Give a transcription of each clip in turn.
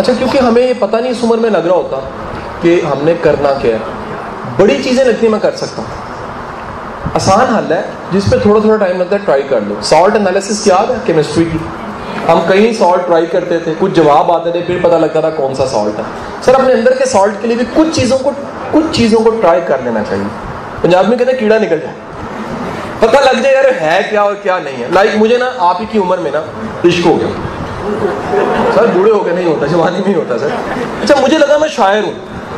اچھا کیونکہ ہمیں یہ پتہ نہیں اس عمر میں لگ رہا ہوتا کہ ہم نے کرنا کیا ہے. بڑی چیزیں لگتی ہیں میں کر سکتا ہوں, آسان حل ہے جس پہ تھوڑا تھوڑا ٹائم لگتا ہے, ٹرائی کر لو. سالٹ انالیسس یاد ہے کیمسٹری کی, ہم کہیں سالٹ ٹرائی کرتے تھے, کچھ جواب آتے تھے, پھر پتہ لگتا تھا کون سا سالٹ ہے. سر اپنے اندر کے سالٹ کے لیے بھی کچھ چیزوں کو ٹرائی کر لینا چاہیے. پنجاب میں کہتے ہیں کیڑا نکل جائے, پتہ لگ جائے یار ہے کیا اور کیا نہیں ہے. لائک مجھے نا آپ ہی کی عمر میں نا عشق ہو گیا. سر بوڑھے ہو کے نہیں ہوتا, جوانی میں ہی ہوتا سر. اچھا مجھے لگا میں شاعر ہوں,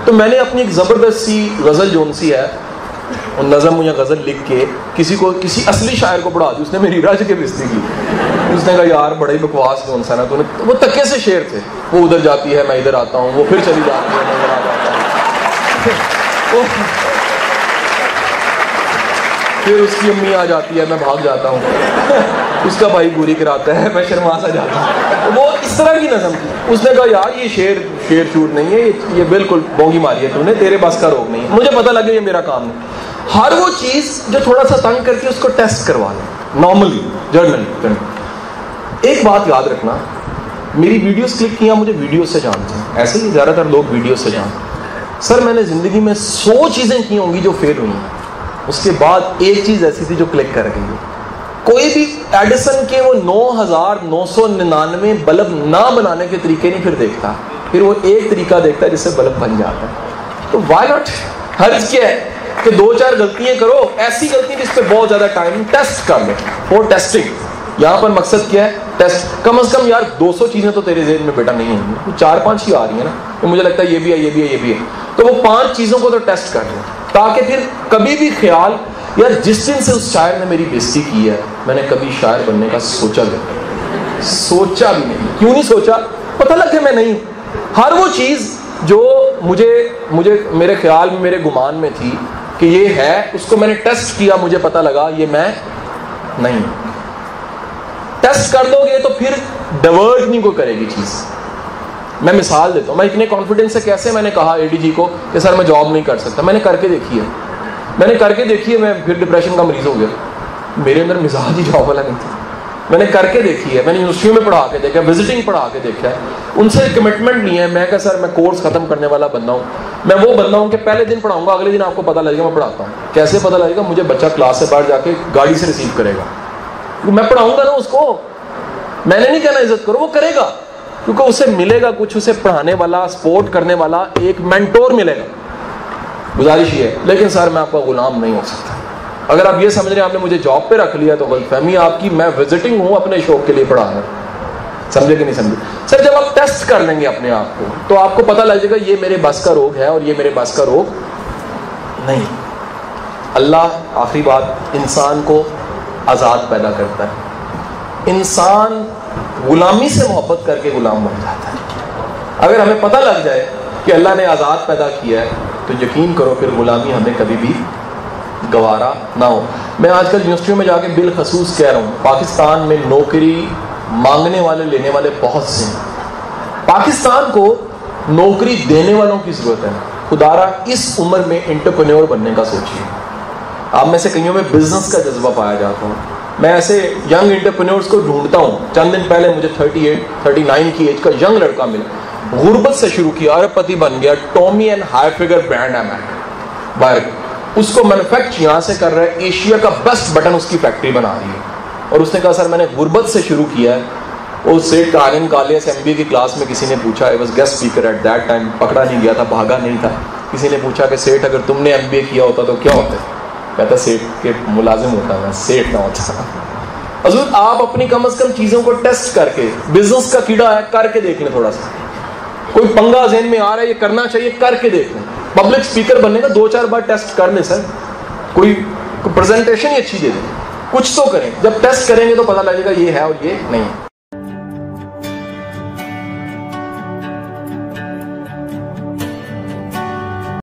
تو میں نے اپنی ایک زبردست سی غزل جون سی ہے اور نظم مجھے غزل لکھ کے کسی اصلی شاعر کو پڑھا دی. اس نے میری رج کے بستی کی. اس نے کہا یار بڑا ہی بکواس کون سا نا تو نے, وہ تکے سے شعر تھے, وہ ادھر جاتی ہے میں ادھر آتا ہوں, وہ پھر چلی جاتی ہے میں ادھر آ جاتا ہوں, پھر اس کی امی آ جاتی ہے میں بھاگ جاتا ہوں, اس کا بھائی گوری کراتا ہے میں شرما سا جاتا ہوں. وہ اس طرح کی نظم تھی. اس نے کہا یار یہ شعر شور نہیں ہے, یہ بالکل بونگی ماری ہے تو نے, تیرے بس کا روگ نہیں ہے. مجھے پتہ لگا یہ میرا کام نہیں. ہر وہ چیز جو تھوڑا سا تنگ کرتی ہے اس کو ٹیسٹ کروا لیں نارملی جرنل. ایک بات یاد رکھنا, میری ویڈیوز کلک کیا مجھے ویڈیوز سے جانتے ہیں, ایسے ہی زیادہ تر لوگ ویڈیوز سے جانتے ہیں. سر میں نے زندگی میں 100 چیزیں کی ہوں گی جو فیل ہوئی ہیں, اس کے بعد ایک چیز ایسی تھی جو کلک کر گئی ہے. کوئی بھی ایڈیسن کے وہ 9999 بلب نہ بنانے کے طریقے نہیں پھر دیکھتا, پھر وہ ایک طریقہ دیکھتا ہے جس سے بلب بن جاتا ہے. تو وائی ناٹ, حرج کیا ہے کہ 2-4 غلطیاں کرو, ایسی غلطی جس پہ بہت زیادہ ٹائم ٹیسٹ کر لیں. اور ٹیسٹنگ یہاں پر مقصد کیا ہے, ٹیسٹ. کم از کم یار 200 چیزیں تو تیرے ذہن میں بیٹا نہیں ہوں گی, 4-5 ہی آ رہی ہیں نا, تو مجھے لگتا ہے یہ بھی ہے, یہ بھی ہے, یہ بھی ہے. تو وہ 5 چیزوں کو تو ٹیسٹ کر لیں, تاکہ پھر کبھی بھی خیال یار جس دن سے اس شاعر نے میری بےزتی کی ہے میں نے کبھی شاعر بننے کا سوچا بھی نہیں. کیوں نہیں سوچا, پتہ لگ کہ میں نہیں ہوں. ہر وہ چیز جو مجھے میرے خیال میں میرے گمان میں تھی کہ یہ ہے, اس کو میں نے ٹیسٹ کیا, مجھے پتہ لگا یہ میں نہیں ہوں. ٹیسٹ کر دو گے تو پھر ڈیورٹ نہیں کوئی کرے گی چیز. میں مثال دیتا ہوں, میں اتنے کانفیڈنس سے کیسے میں نے کہا اے ڈی جی کو کہ سر میں جاب نہیں کر سکتا. میں نے کر کے دیکھی ہے, میں پھر ڈپریشن کا مریض ہو گیا. میرے اندر مزاج ہی جاب والا نہیں تھا. میں نے کر کے دیکھی ہے, میں نے یونیورسٹیوں میں پڑھا کے دیکھا, وزٹنگ پڑھا کے دیکھا ہے. ان سے کمٹمنٹ نہیں ہے. میں کہا سر میں کورس ختم کرنے والا بندہ ہوں, میں وہ بندہ ہوں کہ پہلے دن پڑھاؤں گا, اگلے دن آپ کو پتہ لگے گا میں پڑھاتا ہوں. کیسے پتہ لگے گا, مجھے بچہ کلاس سے باہر جا کے گاڑی سے ریسیو کرے گا, میں پڑھاؤں گا نا اس کو. میں نے نہیں کہنا عزت کرو, وہ کرے گا, کیونکہ اسے ملے گا کچھ, اسے پڑھانے والا, سپورٹ کرنے والا ایک مینٹور ملے گا. گزارش یہ ہے, لیکن سر میں آپ کا غلام نہیں ہو سکتا. اگر آپ یہ سمجھ رہے ہیں آپ نے مجھے جاب پہ رکھ لیا تو غلط فہمی آپ کی. میں وزٹنگ ہوں اپنے شوق کے لیے پڑھانا, سمجھے کہ نہیں سمجھے. سر جب آپ ٹیسٹ کر لیں گے اپنے آپ کو تو آپ کو پتہ لگ جائے گا یہ میرے بس کا روگ ہے اور یہ میرے بس کا روگ نہیں. اللہ, آخری بات, انسان کو آزاد پیدا کرتا ہے. انسان غلامی سے محبت کر کے غلام بن جاتا ہے. اگر ہمیں پتہ لگ جائے کہ اللہ نے آزاد پیدا کیا ہے تو یقین کرو پھر غلامی ہمیں کبھی بھی گوارا نہ ہو. میں آج کل یونیورسٹیوں میں جا کے بالخصوص کہہ رہا ہوں, پاکستان میں نوکری مانگنے والے لینے والے بہت سے ہیں. پاکستان کو نوکری دینے والوں کی ضرورت ہے. خدارا اس عمر میں انٹرپرینور بننے کا سوچیے. آپ میں سے کئیوں میں بزنس کا جذبہ پایا جاتا ہوں. میں ایسے ینگ انٹرپرینورز کو ڈھونڈتا ہوں. چند دن پہلے مجھے 38-39 کی ایج کا ینگ لڑکا ملا, غربت سے شروع کیا, ارب پتی بن گیا. To me and high figure brand ہے باہر, اس کو مینوفیکچر یہاں سے کر رہا ہے, ایشیا کا بیسٹ بٹن اس کی فیکٹری بنا رہی ہے. اور اس نے کہا سر میں نے غربت سے شروع کیا ہے. وہ سیٹ آنند کالیس MBA کی کلاس میں کسی نے پوچھا, I was guest speaker at that time, پکڑا نہیں گیا تھا, بھاگا نہیں تھا. کسی نے پوچھا کہ سیٹ اگر تم نے MBA کیا ہوتا تو کیا ہوتا ہے؟ کہتا سیٹ کے ملازم ہوتا, میں سیٹ نہ ہوتا. حضور آپ اپنی کم از کم چیزوں کو ٹیسٹ کر کے, بزنس کا کیڑا ہے کر کے دیکھ لیں. تھوڑا سا کوئی پنگا ذہن میں آ رہا ہے یہ کرنا چاہیے, کر کے دیکھ لیں. پبلک اسپیکر بننے کا 2-4 بار ٹیسٹ کر لیں. سر کوئی پریزنٹیشن ہی اچھی دے دیں, کچھ تو کریں. جب ٹیسٹ کریں گے تو پتہ لگے گا یہ ہے اور یہ نہیں ہے.